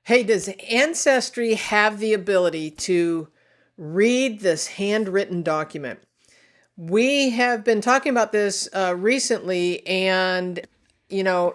Hey, does Ancestry have the ability to read this handwritten document? We have been talking about this recently, and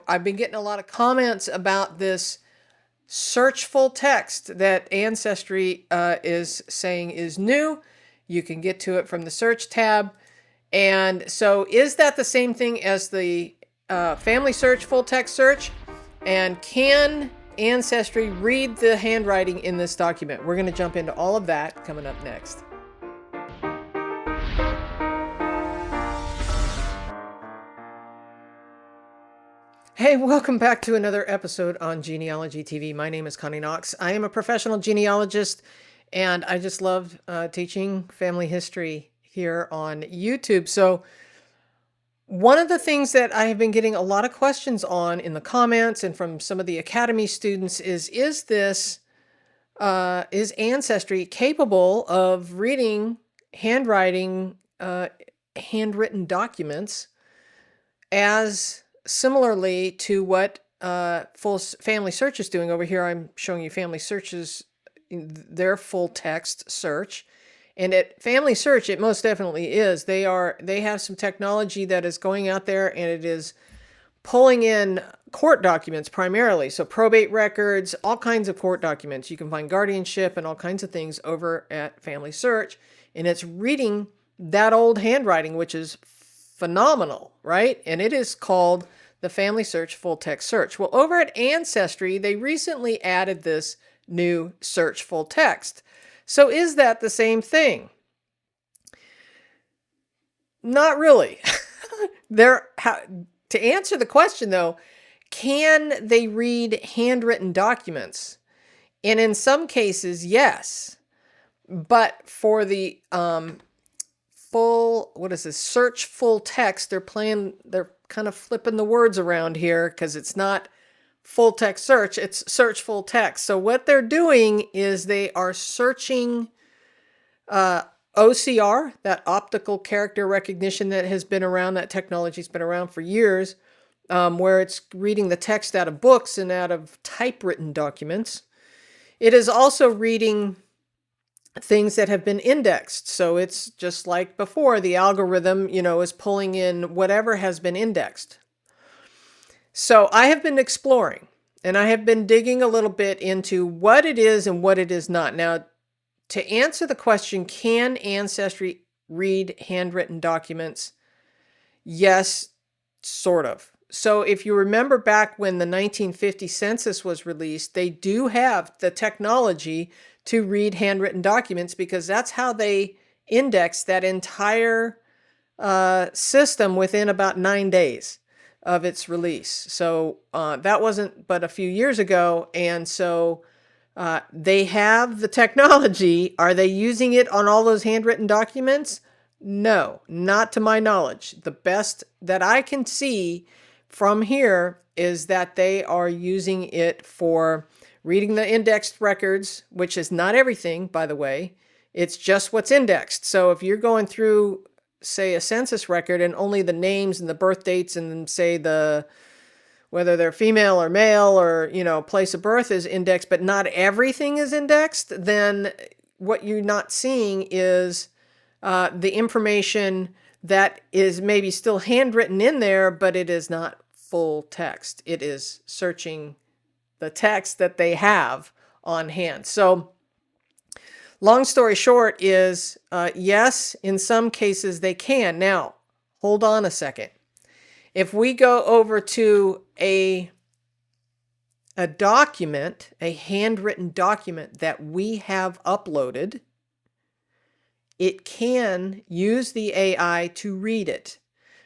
I've been getting a lot of comments about this search full text that Ancestry is saying is new. You can get to it from the search tab. And so is that the same thing as the FamilySearch Full-Text Search? And can Ancestry read the handwriting in this document? We're going to jump into all of that coming up next. Hey, welcome back to another episode on Genealogy TV. My name is Connie Knox. I am a professional genealogist, and I just love teaching family history here on YouTube. So one of the things that I have been getting a lot of questions on in the comments and from some of the Academy students is Ancestry capable of reading handwriting, handwritten documents as similarly to what FamilySearch is doing over here? I'm showing you FamilySearch's their full text search. And at FamilySearch, it most definitely is. They have some technology that is going out there, and it is pulling in court documents primarily. So probate records, all kinds of court documents. You can find guardianship and all kinds of things over at FamilySearch. And it's reading that old handwriting, which is phenomenal, right? And it is called the FamilySearch Full-Text Search. Well, over at Ancestry, they recently added this new search full text. So is that the same thing? Not really. To answer the question, though, can they read handwritten documents? And in some cases, yes. But for the search full text, they're kind of flipping the words around here because it's not full text search, it's search full text. So what they're doing is they are searching OCR, that optical character recognition that has been around, that technology's been around for years, where it's reading the text out of books and out of typewritten documents. It is also reading things that have been indexed. So it's just like before, the algorithm, is pulling in whatever has been indexed. So I have been exploring, and I have been digging a little bit into what it is and what it is not. Now, to answer the question, can Ancestry read handwritten documents? Yes, sort of. So if you remember back when the 1950 census was released, they do have the technology to read handwritten documents because that's how they indexed that entire system within about 9 days of its release. So that wasn't but a few years ago. And so they have the technology. Are they using it on all those handwritten documents? No, not to my knowledge. The best that I can see from here is that they are using it for reading the indexed records, which is not everything, by the way. It's just what's indexed. So if you're going through, say, a census record and only the names and the birth dates and say whether they're female or male or, place of birth is indexed, but not everything is indexed, then what you're not seeing is the information that is maybe still handwritten in there, but it is not full text. It is searching the text that they have on hand. So long story short is, yes, in some cases they can. Now, hold on a second. If we go over to a document, a handwritten document that we have uploaded, it can use the AI to read it.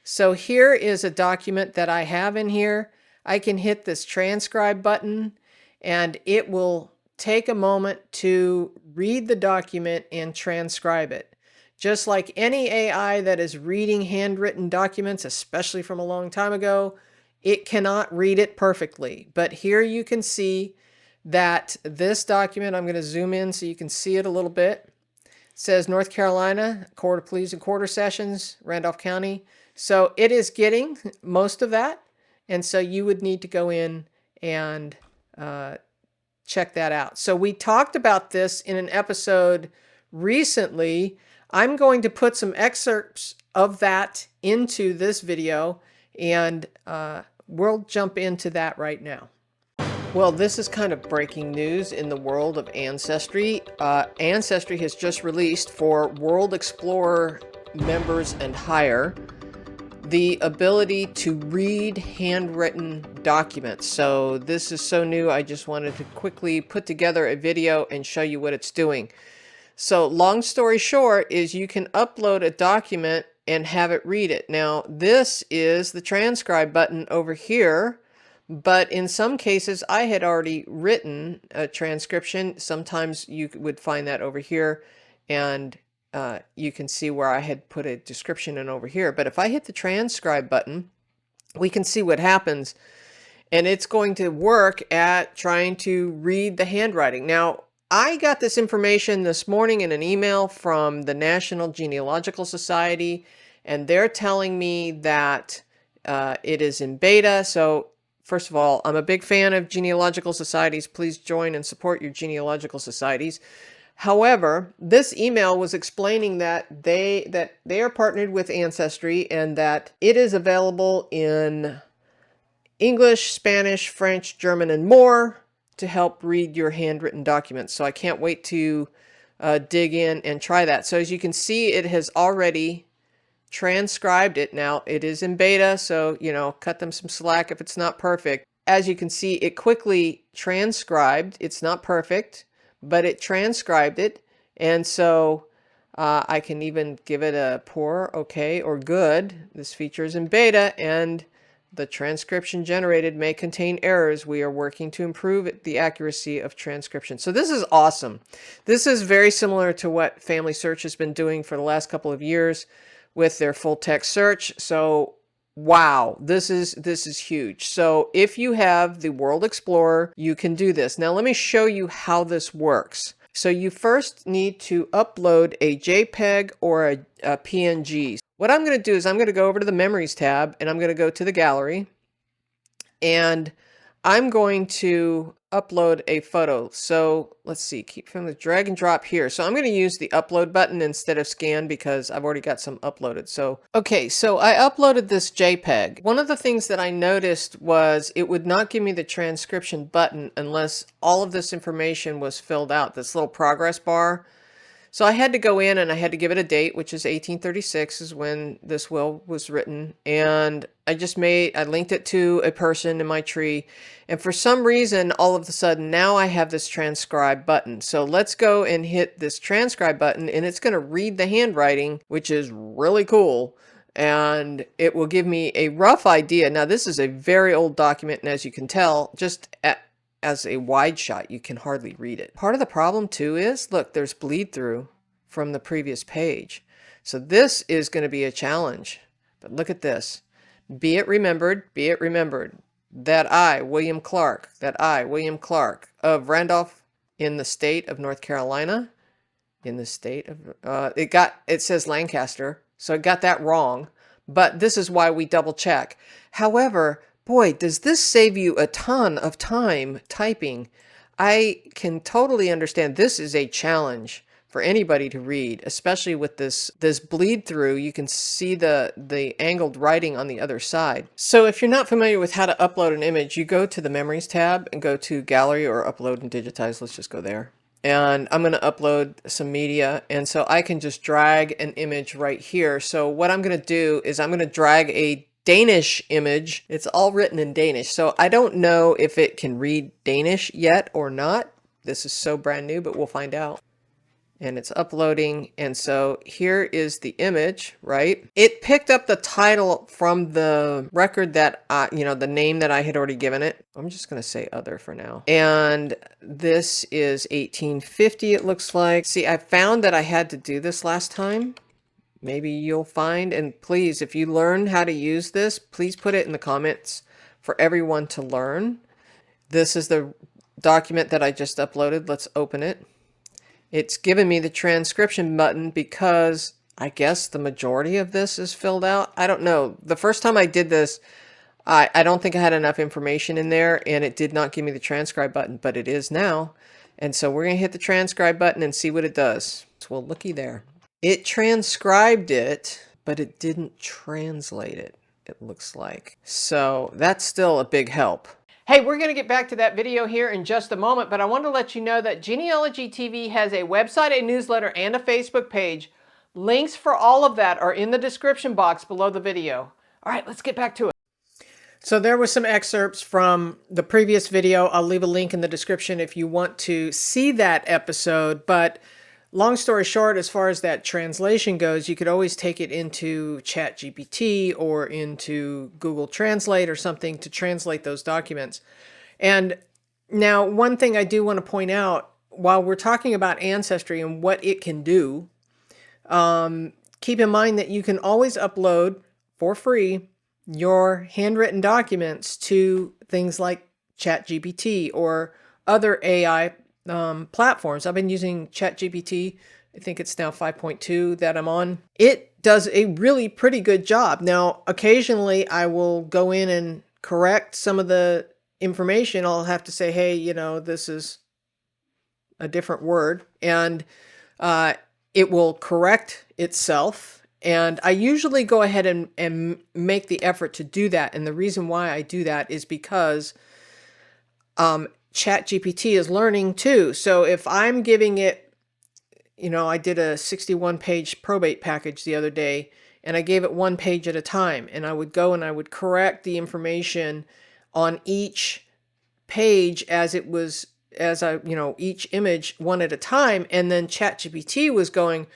So here is a document that I have in here. I can hit this transcribe button and it will take a moment to read the document and transcribe it. Just like any AI that is reading handwritten documents, especially from a long time ago, it cannot read it perfectly. But here you can see that this document, I'm going to zoom in so you can see it a little bit. It says North Carolina, Court of Pleas and Quarter Sessions, Randolph County. So it is getting most of that. And so you would need to go in and check that out. So we talked about this in an episode recently. I'm going to put some excerpts of that into this video, and we'll jump into that right now. Well, this is kind of breaking news in the world of Ancestry. Ancestry has just released for World Explorer members and higher the ability to read handwritten documents. So this is so new, I just wanted to quickly put together a video and show you what it's doing. So long story short is you can upload a document and have it read it. Now this is the transcribe button over here, but in some cases I had already written a transcription. Sometimes you would find that over here, and you can see where I had put a description in over here. But if I hit the transcribe button, we can see what happens, and it's going to work at trying to read the handwriting. Now, I got this information this morning in an email from the National Genealogical Society, and they're telling me that it is in beta. So first of all, I'm a big fan of genealogical societies. Please join and support your genealogical societies. However, this email was explaining that they are partnered with Ancestry and that it is available in English, Spanish, French, German, and more to help read your handwritten documents. So I can't wait to dig in and try that. So as you can see, it has already transcribed it. Now it is in beta, so cut them some slack if it's not perfect. As you can see, it quickly transcribed. It's not perfect, but it transcribed it, and so I can even give it a poor, okay, or good. This feature is in beta, and the transcription generated may contain errors. We are working to improve the accuracy of transcription. So this is awesome. This is very similar to what FamilySearch has been doing for the last couple of years with their full-text search. So wow, this is huge. So if you have the World Explorer, you can do this. Now let me show you how this works. So you first need to upload a JPEG or a PNG. What I'm going to do is I'm going to go over to the Memories tab, and I'm going to go to the gallery, and I'm going to upload a photo. So let's see, keep from the drag and drop here. So I'm going to use the upload button instead of scan because I've already got some uploaded. So, okay, so I uploaded this JPEG. One of the things that I noticed was it would not give me the transcription button unless all of this information was filled out, this little progress bar. So I had to go in and I had to give it a date, which is 1836 is when this will was written. And I linked it to a person in my tree. And for some reason, all of a sudden, now I have this transcribe button. So let's go and hit this transcribe button, and it's going to read the handwriting, which is really cool. And it will give me a rough idea. Now, this is a very old document, and as you can tell, just as a wide shot, you can hardly read it. Part of the problem too is, look, there's bleed through from the previous page. So this is going to be a challenge. But look at this. Be it remembered, that I, William Clark, of Randolph in the state of North Carolina, it says Lancaster, so I got that wrong, but this is why we double check. However, boy, does this save you a ton of time typing. I can totally understand this is a challenge for anybody to read, especially with this bleed through. You can see the angled writing on the other side. So if you're not familiar with how to upload an image, you go to the Memories tab and go to Gallery or Upload and Digitize. Let's just go there. And I'm going to upload some media, and so I can just drag an image right here. So what I'm going to do is I'm going to drag a Danish image. It's all written in Danish, so I don't know if it can read Danish yet or not. This is so brand new, but we'll find out. And it's uploading, and so here is the image, right? It picked up the title from the record that, the name that I had already given it. I'm just going to say other for now. And this is 1850, it looks like. See, I found that I had to do this last time. Maybe you'll find, and please, if you learn how to use this, please put it in the comments for everyone to learn. This is the document that I just uploaded. Let's open it. It's given me the transcription button because I guess the majority of this is filled out. I don't know. The first time I did this, I don't think I had enough information in there, and it did not give me the transcribe button, but it is now. And so we're going to hit the transcribe button and see what it does. So well, looky there. It transcribed it, but it didn't translate it, it looks like. So that's still a big help. Hey, we're going to get back to that video here in just a moment, but I want to let you know that Genealogy TV has a website, a newsletter, and a Facebook page. Links for all of that are in the description box below the video. All right, let's get back to it. So there were some excerpts from the previous video. I'll leave a link in the description if you want to see that episode. But long story short, as far as that translation goes, you could always take it into ChatGPT or into Google Translate or something to translate those documents. And now one thing I do want to point out, while we're talking about Ancestry and what it can do, keep in mind that you can always upload for free your handwritten documents to things like ChatGPT or other AI platforms. I've been using ChatGPT. I think it's now 5.2 that I'm on. It does a really pretty good job. Now, occasionally I will go in and correct some of the information. I'll have to say, hey, you know, this is a different word, and it will correct itself. And I usually go ahead and make the effort to do that. And the reason why I do that is because ChatGPT is learning too. So if I'm giving it, you know, I did a 61-page probate package the other day, and I gave it one page at a time. And I would go and I would correct the information on each page as it was, each image one at a time. And then ChatGPT was going,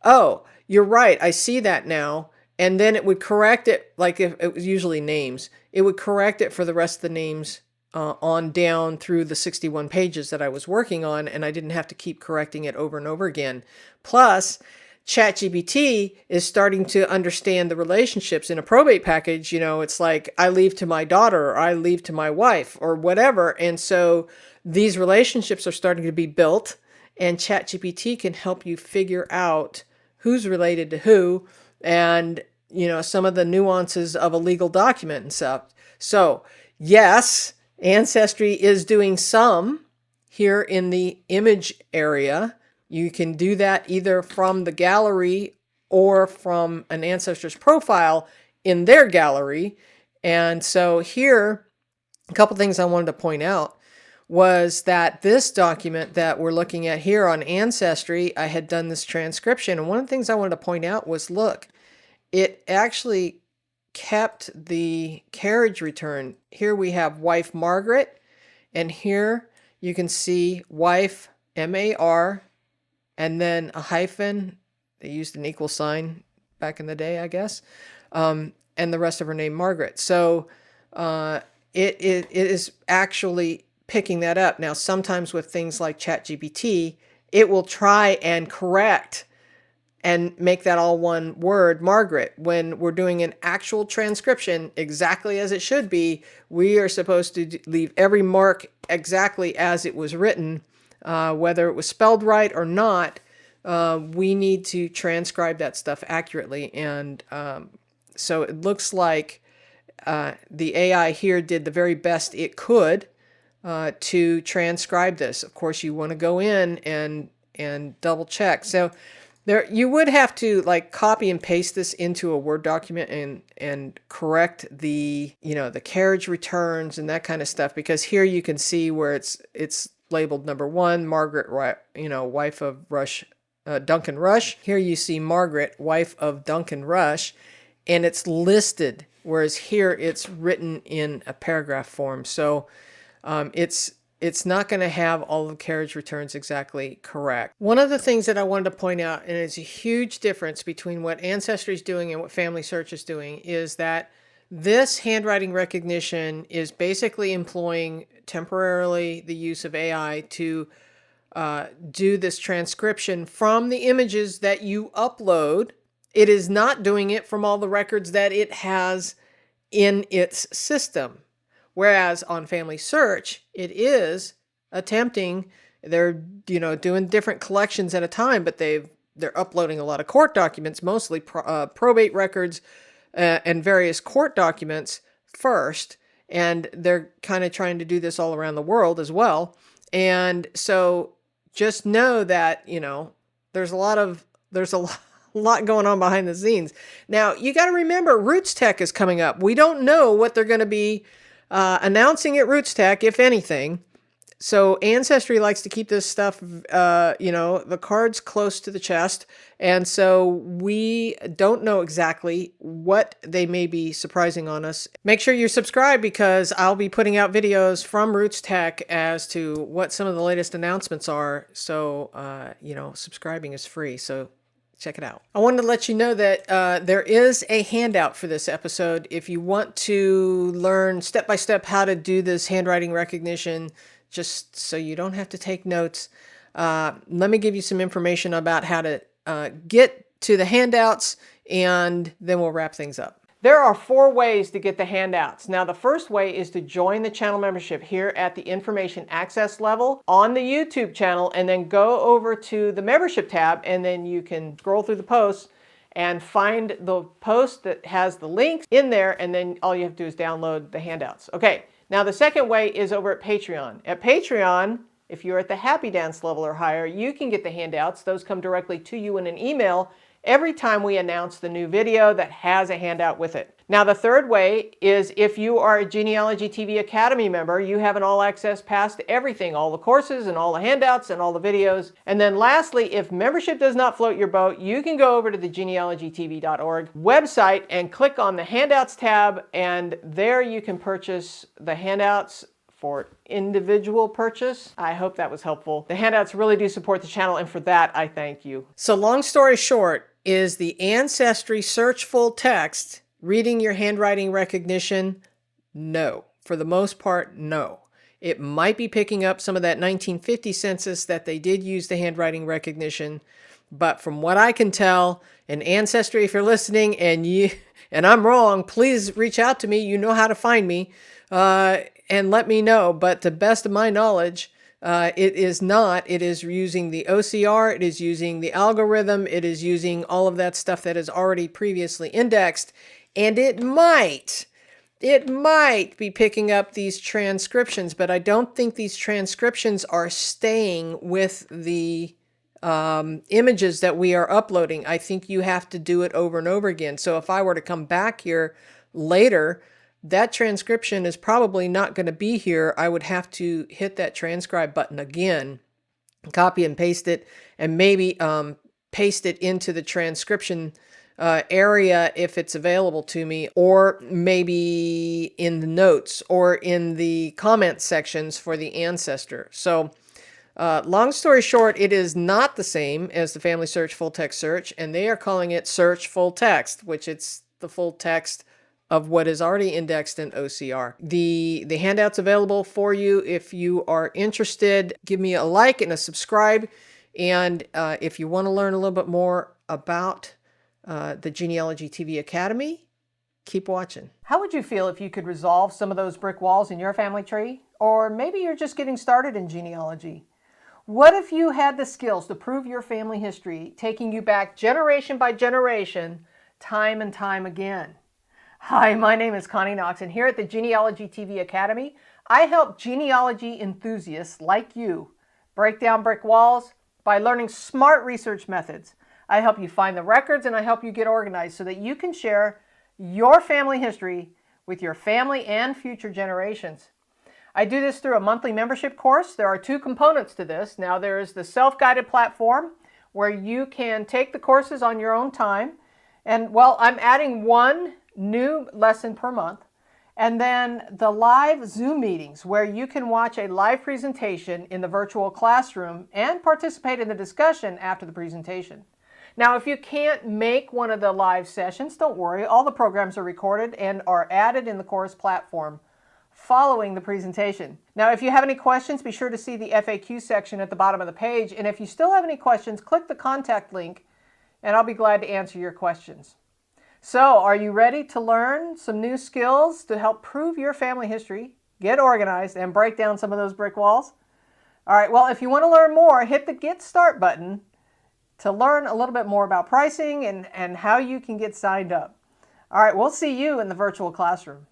oh, you're right, I see that now. And then it would correct it, like if it was usually names, it would correct it for the rest of the names on down through the 61 pages that I was working on, and I didn't have to keep correcting it over and over again. Plus, ChatGPT is starting to understand the relationships in a probate package. You know, it's like I leave to my daughter, or I leave to my wife, or whatever. And so these relationships are starting to be built, and ChatGPT can help you figure out who's related to who, and, you know, some of the nuances of a legal document and stuff. So yes, Ancestry is doing some here in the image area. You can do that either from the gallery or from an ancestor's profile in their gallery. And so here, a couple things I wanted to point out was that this document that we're looking at here on Ancestry, I had done this transcription. And one of the things I wanted to point out was, look, it actually kept the carriage return. Here we have wife Margaret, and here you can see wife M-A-R, and then a hyphen. They used an equal sign back in the day, I guess, and the rest of her name Margaret. So it is actually picking that up. Now, sometimes with things like ChatGPT, it will try and correct and make that all one word, Margaret. When we're doing an actual transcription exactly as it should be, we are supposed to leave every mark exactly as it was written, whether it was spelled right or not. We need to transcribe that stuff accurately. And so it looks like the AI here did the very best it could to transcribe this. Of course, you want to go in and double check. So there, you would have to like copy and paste this into a Word document and correct the, you know, the carriage returns and that kind of stuff, because here you can see where it's labeled number 1, Margaret, you know, wife of Duncan Rush. Here you see Margaret, wife of Duncan Rush, and it's listed, whereas here it's written in a paragraph form. So it's not going to have all the carriage returns exactly correct. One of the things that I wanted to point out, and it's a huge difference between what Ancestry is doing and what FamilySearch is doing, is that this handwriting recognition is basically employing temporarily the use of AI to do this transcription from the images that you upload. It is not doing it from all the records that it has in its system. Whereas on FamilySearch, it is attempting, they're, you know, doing different collections at a time, but they're uploading a lot of court documents, mostly probate records and various court documents first, and they're kind of trying to do this all around the world as well. And so just know that, there's a lot going on behind the scenes. Now, you got to remember, RootsTech is coming up. We don't know what they're going to be announcing at RootsTech, if anything. So Ancestry likes to keep this stuff, the cards close to the chest. And so we don't know exactly what they may be surprising on us. Make sure you subscribe, because I'll be putting out videos from RootsTech as to what some of the latest announcements are. So, subscribing is free. So check it out. I wanted to let you know that there is a handout for this episode. If you want to learn step-by-step how to do this handwriting recognition, just so you don't have to take notes, let me give you some information about how to get to the handouts, and then we'll wrap things up. There are 4 ways to get the handouts. Now, the first way is to join the channel membership here at the information access level on the YouTube channel, and then go over to the membership tab, and then you can scroll through the posts and find the post that has the links in there, and then all you have to do is download the handouts. Okay. Now, the second way is over at Patreon. At Patreon, if you're at the Happy Dance level or higher, you can get the handouts. Those come directly to you in an email every time we announce the new video that has a handout with it. Now, the third way is if you are a Genealogy TV Academy member, you have an all-access pass to everything, all the courses and all the handouts and all the videos. And then lastly, if membership does not float your boat, you can go over to the genealogytv.org website and click on the handouts tab, and there you can purchase the handouts for individual purchase. I hope that was helpful. The handouts really do support the channel, and for that, I thank you. So long story short, is the Ancestry Search Full-Text reading your handwriting recognition? No. For the most part, no. It might be picking up some of that 1950 census that they did use the handwriting recognition, but from what I can tell, and Ancestry, if you're listening and I'm wrong, please reach out to me. You know how to find me. And let me know. But to the best of my knowledge, it is not. It is using the OCR. It is using the algorithm. It is using all of that stuff that is already previously indexed. And it might be picking up these transcriptions, but I don't think these transcriptions are staying with the images that we are uploading. I think you have to do it over and over again. So if I were to come back here later, that transcription is probably not going to be here. I would have to hit that transcribe button again, copy and paste it, and maybe paste it into the transcription area if it's available to me, or maybe in the notes or in the comment sections for the ancestor. So long story short, it is not the same as the FamilySearch Full-Text Search, and they are calling it Search Full-Text, which it's the full text of what is already indexed in OCR. The handout's available for you if you are interested. Give me a like and a subscribe. And if you want to learn a little bit more about the Genealogy TV Academy, keep watching. How would you feel if you could resolve some of those brick walls in your family tree? Or maybe you're just getting started in genealogy. What if you had the skills to prove your family history, taking you back generation by generation, time and time again? Hi, my name is Connie Knox, and here at the Genealogy TV Academy, I help genealogy enthusiasts like you break down brick walls by learning smart research methods. I help you find the records, and I help you get organized so that you can share your family history with your family and future generations. I do this through a monthly membership course. There are 2 components to this. Now, there is the self-guided platform where you can take the courses on your own time. And, well, I'm adding 1 new lesson per month. And then the live Zoom meetings where you can watch a live presentation in the virtual classroom and participate in the discussion after the presentation. Now, if you can't make one of the live sessions, don't worry. All the programs are recorded and are added in the course platform following the presentation. Now, if you have any questions, be sure to see the FAQ section at the bottom of the page. And if you still have any questions, click the contact link and I'll be glad to answer your questions. So, are you ready to learn some new skills to help prove your family history, get organized, and break down some of those brick walls? All right, well, if you want to learn more, hit the Get Start button to learn a little bit more about pricing and how you can get signed up. All right, we'll see you in the virtual classroom.